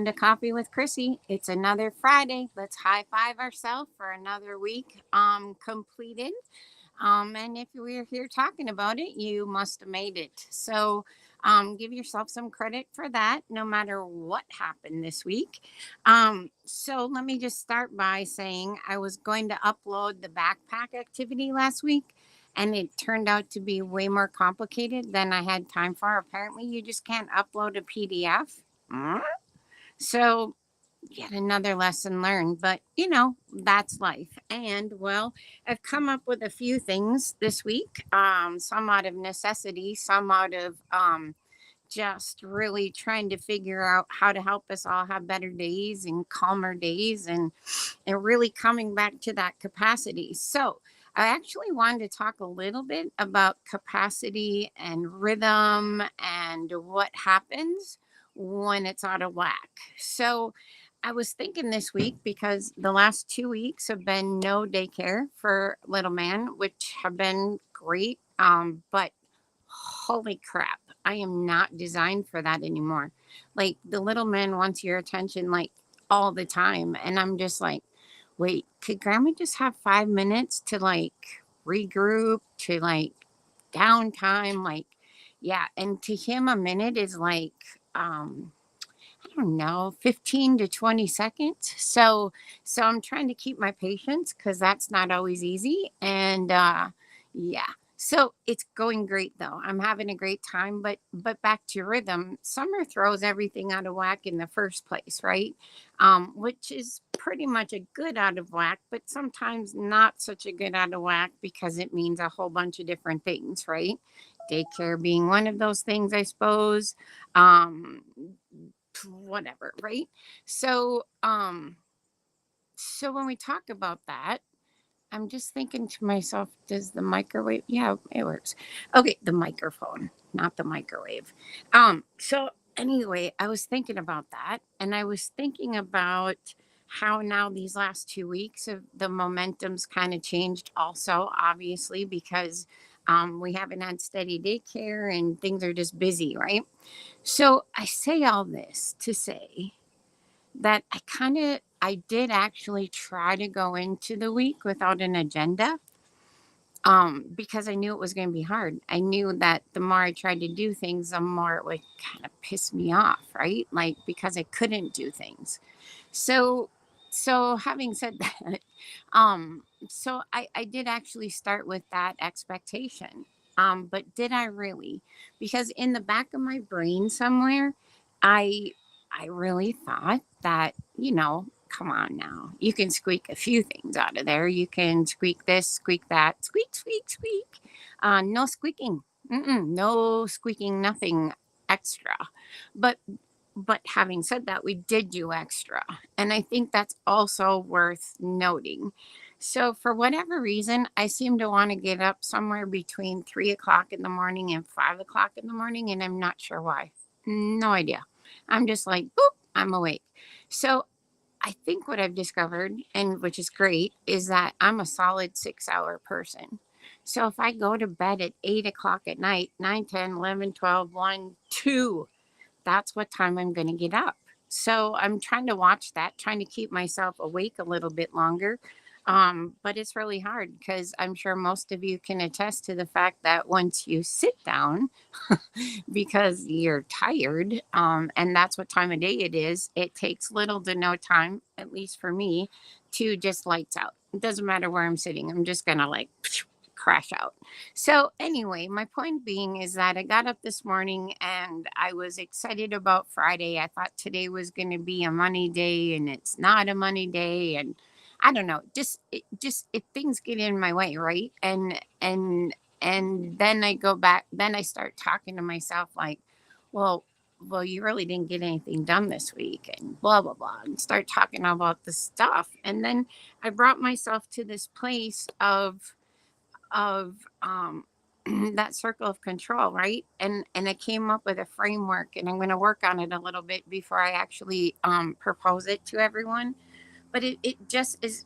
To Coffee with Chrissy. It's another Friday. Let's high five ourselves for another week completed. And if we're here talking about it, you must have made it. So give yourself some credit for that, no matter what happened this week. So let me just start by saying I was going to upload the backpack activity last week. And it turned out to be way more complicated than I had time for. Apparently, you just can't upload a PDF. So, yet another lesson learned, but that's life. And well, I've come up with a few things this week, some out of necessity, some out of just really trying to figure out how to help us all have better days and calmer days and really coming back to that capacity. So, I actually wanted to talk a little bit about capacity and rhythm and what happens when it's out of whack. So, I was thinking this week because the last 2 weeks have been no daycare for little man, which have been great. But holy crap, I am not designed for that anymore. Like the little man wants your attention like all the time. And I'm just like, wait, could grandma just have 5 minutes to like regroup, to like downtime? Like, yeah. And to him, a minute is like, I don't know, 15 to 20 seconds. So I'm trying to keep my patience because that's not always easy. And yeah. So it's going great though. I'm having a great time, but back to rhythm. Summer throws everything out of whack in the first place, right? Which is pretty much a good out of whack, but sometimes not such a good out of whack because it means a whole bunch of different things, right? Daycare being one of those things, I suppose. Um, Whatever, right? So when we talk about that, I'm just thinking to myself, does the microwave, yeah, it works. Okay, the microphone, not the microwave. So anyway, I was thinking about that, and I was thinking about how now these last 2 weeks of the momentum's kind of changed also, obviously, because we haven't had steady daycare and things are just busy, right? So I say all this to say that I did actually try to go into the week without an agenda, because I knew it was going to be hard. I knew that the more I tried to do things, the more it would kind of piss me off, right? Like because I couldn't do things. So so having said that, I did actually start with that expectation. But did I really? Because in the back of my brain somewhere, I I really thought that, come on now. You can squeak a few things out of there. You can squeak this, squeak that, squeak, squeak, squeak. No squeaking. No squeaking, nothing extra. But but having said that, we did do extra. And I think that's also worth noting. So, for whatever reason, I seem to want to get up somewhere between 3 o'clock in the morning and 5 o'clock in the morning, and I'm not sure why. No idea. I'm just like, boop, I'm awake. So, I think what I've discovered, and which is great, is that I'm a solid 6 hour person. So if I go to bed at 8 o'clock at night, 9, 10, 11, 12, 1, 2, that's what time I'm going to get up. So I'm trying to watch that, trying to keep myself awake a little bit longer. But it's really hard because I'm sure most of you can attest to the fact that once you sit down because you're tired, and that's what time of day it is, it takes little to no time, at least for me, to just lights out. It doesn't matter where I'm sitting. I'm just going to like crash out. So, anyway, my point being is that I got up this morning and I was excited about Friday. I thought today was going to be a money day and it's not a money day. And I don't know, if things get in my way, right? And then I go back, then I start talking to myself like, well, you really didn't get anything done this week and blah, blah, blah, and start talking about the stuff. And then I brought myself to this place of that circle of control, right? And I came up with a framework, and I'm going to work on it a little bit before I actually propose it to everyone. But it just is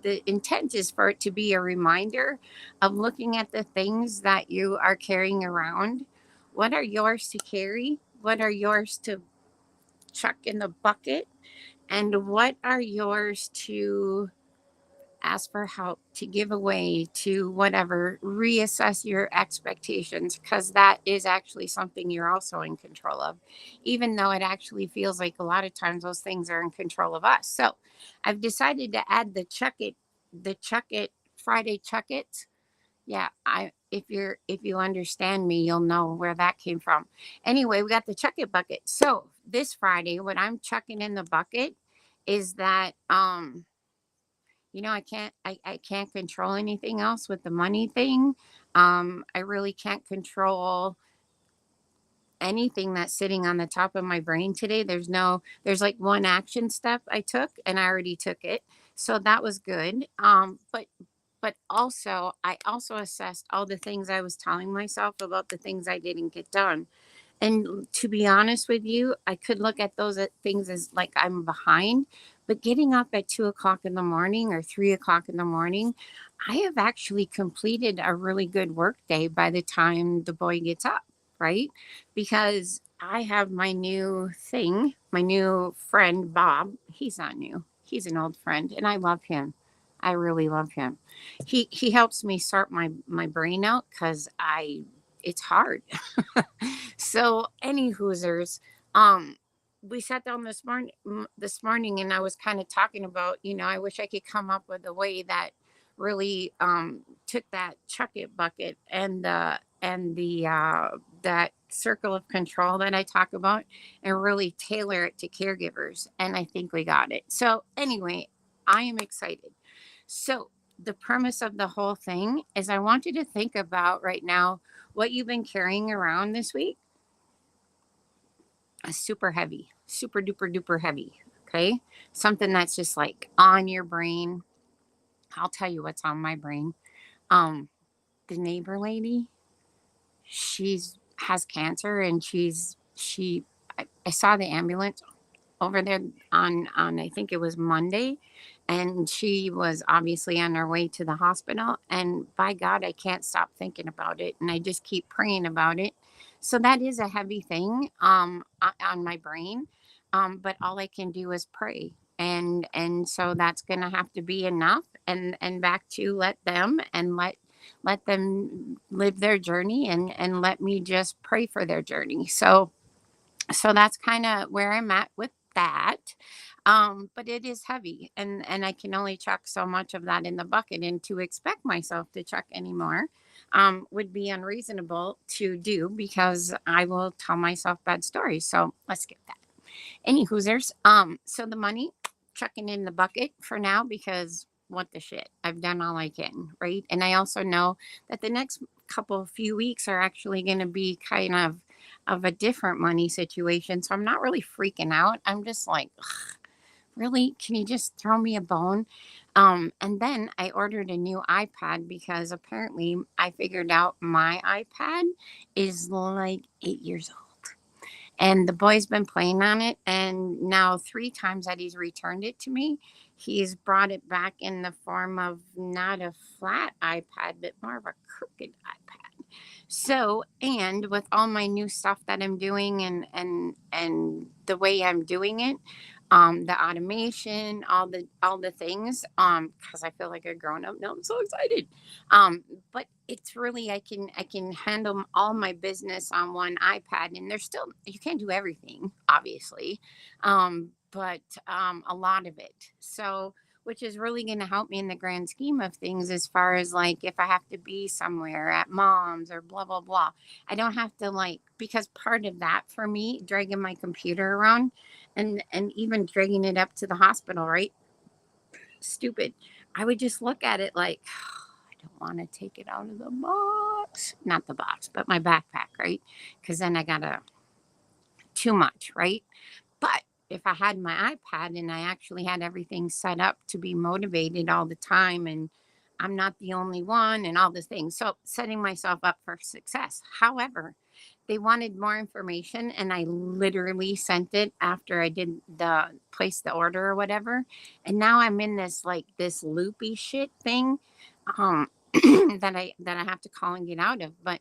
the intent is for it to be a reminder of looking at the things that you are carrying around. What are yours to carry? What are yours to chuck in the bucket? And what are yours to ask for help, to give away, to whatever, reassess your expectations, because that is actually something you're also in control of, even though it actually feels like a lot of times those things are in control of us. So I've decided to add the chuck it Friday chuck it. Yeah, if you understand me, you'll know where that came from. Anyway, we got the chuck it bucket. So this Friday, what I'm chucking in the bucket is that I can't control anything else with the money thing. I really can't control anything that's sitting on the top of my brain today. There's like one action step I took and I already took it. So that was good. But also I also assessed all the things I was telling myself about the things I didn't get done. And to be honest with you, I could look at those things as like I'm behind, but getting up at 2 o'clock in the morning or 3 o'clock in the morning, I have actually completed a really good work day by the time the boy gets up, right? Because I have my new thing, my new friend, Bob. He's not new, he's an old friend, and I love him. I really love him. He helps me sort my brain out because it's hard. So, any Hoosers, we sat down this morning, and I was kind of talking about, I wish I could come up with a way that really took that chuck it bucket and the that circle of control that I talk about and really tailor it to caregivers. And I think we got it. So, anyway, I am excited. So, the premise of the whole thing is I want you to think about right now what you've been carrying around this week. Super heavy, super duper duper heavy. Okay. Something that's just like on your brain. I'll tell you what's on my brain. Um, the neighbor lady, she's has cancer and I saw the ambulance over there on I think it was Monday, and she was obviously on her way to the hospital. And by God, I can't stop thinking about it, and I just keep praying about it. So that is a heavy thing on my brain, but all I can do is pray. And so that's gonna have to be enough. And back to let them live their journey, and let me just pray for their journey. So that's kind of where I'm at with that. But it is heavy, and I can only chuck so much of that in the bucket, and to expect myself to chuck anymore would be unreasonable to do, because I will tell myself bad stories. So let's skip that. Any Hoosers. So the money, chucking in the bucket for now, because what the shit? I've done all I can, right? And I also know that the next couple few weeks are actually going to be kind of a different money situation. So I'm not really freaking out. I'm just like, "Ugh, really? Can you just throw me a bone?" And then I ordered a new iPad because apparently I figured out my iPad is like 8 years old. And the boy's been playing on it. And now 3 times that he's returned it to me, he's brought it back in the form of not a flat iPad, but more of a crooked iPad. So, and with all my new stuff that I'm doing, and the way I'm doing it, the automation, all the things, because I feel like a grown up now. I'm so excited. But it's really I can handle all my business on one iPad, and there's still you can't do everything, obviously, but a lot of it. So, which is really going to help me in the grand scheme of things, as far as like if I have to be somewhere at mom's or blah blah blah. I don't have to, like, because part of that for me, dragging my computer around and even dragging it up to the hospital, right? Stupid. I would just look at it like, I don't want to take it out of the box. Not the box, but my backpack, right? Because then I gotta too much, right? But if I had my iPad and I actually had everything set up to be motivated all the time, and I'm not the only one, and all the things. So setting myself up for success. However, they wanted more information, and I literally sent it after I did the place the order or whatever. And now I'm in this loopy shit thing um that I have to call and get out of. But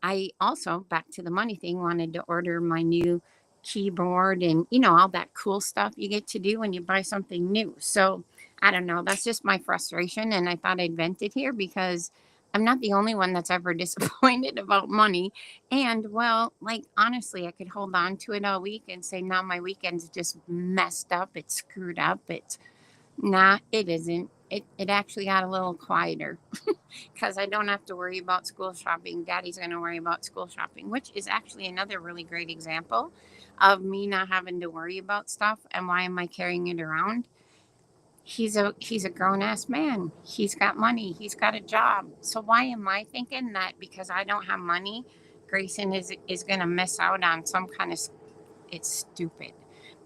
I also, back to the money thing, wanted to order my new keyboard and, you know, all that cool stuff you get to do when you buy something new. So I don't know. That's just my frustration. And I thought I'd vent it here because I'm not the only one that's ever disappointed about money. And well, like honestly, I could hold on to it all week and say, now my weekend's just messed up. It's screwed up. It's not, it isn't. It actually got a little quieter because I don't have to worry about school shopping. Daddy's going to worry about school shopping, which is actually another really great example of me not having to worry about stuff. And why am I carrying it around? He's a grown ass man. He's got money. He's got a job. So why am I thinking that because I don't have money, Grayson is going to miss out on some kind of it's stupid.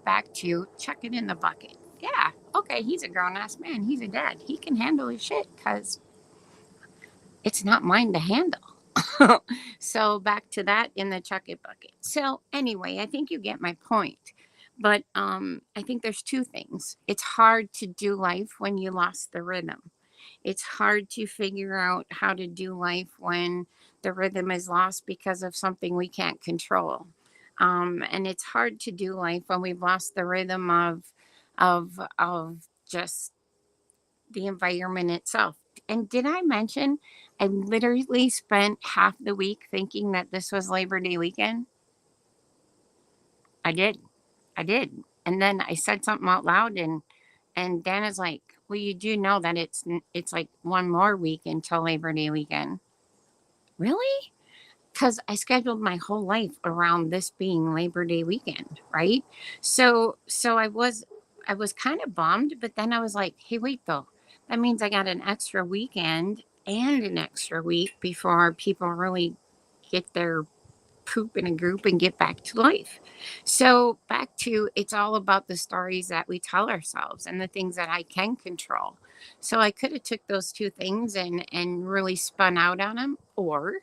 Back to chuck it in the bucket. Yeah, okay, he's a grown ass man. He's a dad. He can handle his shit because it's not mine to handle. So back to that in the chuck it bucket. So anyway, I think you get my point. But I think there's two things. It's hard to do life when you lost the rhythm. It's hard to figure out how to do life when the rhythm is lost because of something we can't control. And it's hard to do life when we've lost the rhythm of just the environment itself. And did I mention I literally spent half the week thinking that this was Labor Day weekend? I did. I did. And then I said something out loud and Dana's like, "Well, you do know that it's like one more week until Labor Day weekend." Really? Because I scheduled my whole life around this being Labor Day weekend, right? So I was kind of bummed, but then I was like, hey, wait though. That means I got an extra weekend and an extra week before people really get their poop in a group and get back to life. So back to it's all about the stories that we tell ourselves and the things that I can control. So I could have took those two things and really spun out on them, or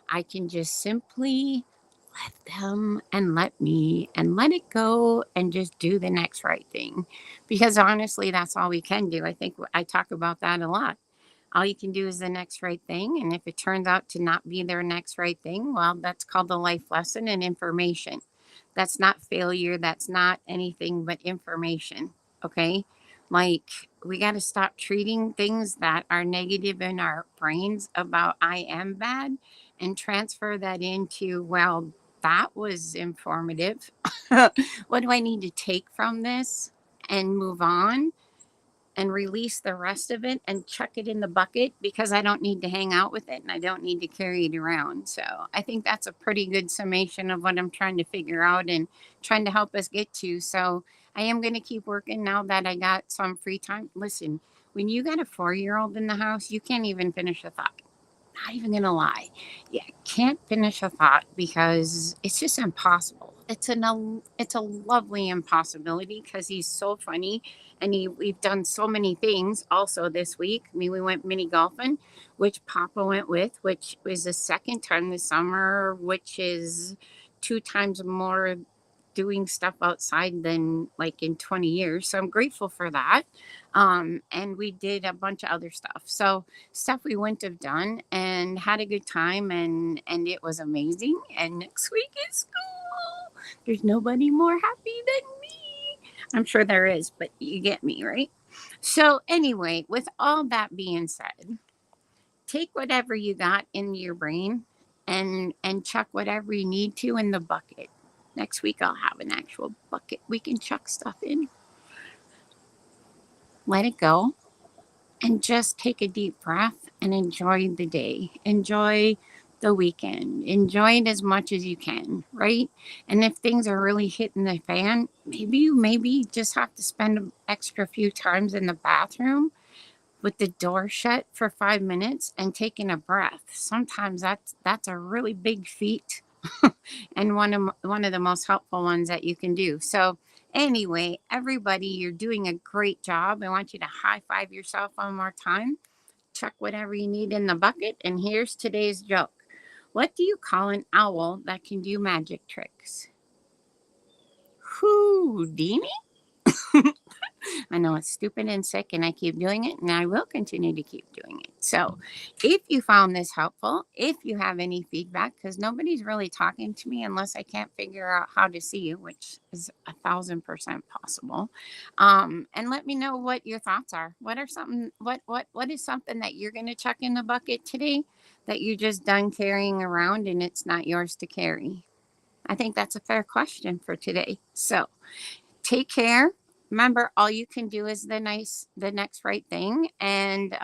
I can just simply let them and let me and let it go and just do the next right thing. Because honestly, that's all we can do. I think I talk about that a lot. All you can do is the next right thing. And if it turns out to not be their next right thing, well, that's called a life lesson and information. That's not failure. That's not anything but information. Okay. Like, we got to stop treating things that are negative in our brains about I am bad and transfer that into, well, that was informative. What do I need to take from this and move on? And release the rest of it and chuck it in the bucket because I don't need to hang out with it and I don't need to carry it around. So I think that's a pretty good summation of what I'm trying to figure out and trying to help us get to. So I am going to keep working now that I got some free time. Listen, when you got a 4-year-old in the house, you can't even finish a thought. Not even gonna lie. Yeah, can't finish a thought because it's just impossible. It's a lovely impossibility because he's so funny and we've done so many things also this week. I mean, we went mini golfing, which Papa went with, which was the second time this summer, which is 2 times more doing stuff outside than like in 20 years. So I'm grateful for that. And we did a bunch of other stuff. So stuff we wouldn't have done and had a good time and it was amazing. And next week is school. There's nobody more happy than me. I'm sure there is, but you get me, right? So anyway, with all that being said, take whatever you got in your brain and chuck whatever you need to in the bucket. Next week I'll have an actual bucket we can chuck stuff in. Let it go and just take a deep breath and enjoy the day. Enjoy the weekend. Enjoy it as much as you can, right? And if things are really hitting the fan, maybe just have to spend an extra few times in the bathroom with the door shut for 5 minutes and taking a breath. Sometimes that's a really big feat and one of the most helpful ones that you can do. So anyway, everybody, you're doing a great job. I want you to high five yourself one more time. Chuck whatever you need in the bucket. And here's today's joke. What do you call an owl that can do magic tricks? Houdini? I know it's stupid and sick, and I keep doing it, and I will continue to keep doing it. So, if you found this helpful, if you have any feedback, because nobody's really talking to me unless I can't figure out how to see you, which is 1,000% possible. And let me know what your thoughts are. What are something? What is something that you're going to chuck in the bucket today that you're just done carrying around and it's not yours to carry? I think that's a fair question for today. So take care. Remember, all you can do is the next right thing. And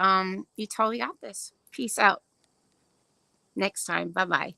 you totally got this. Peace out. Next time. Bye bye.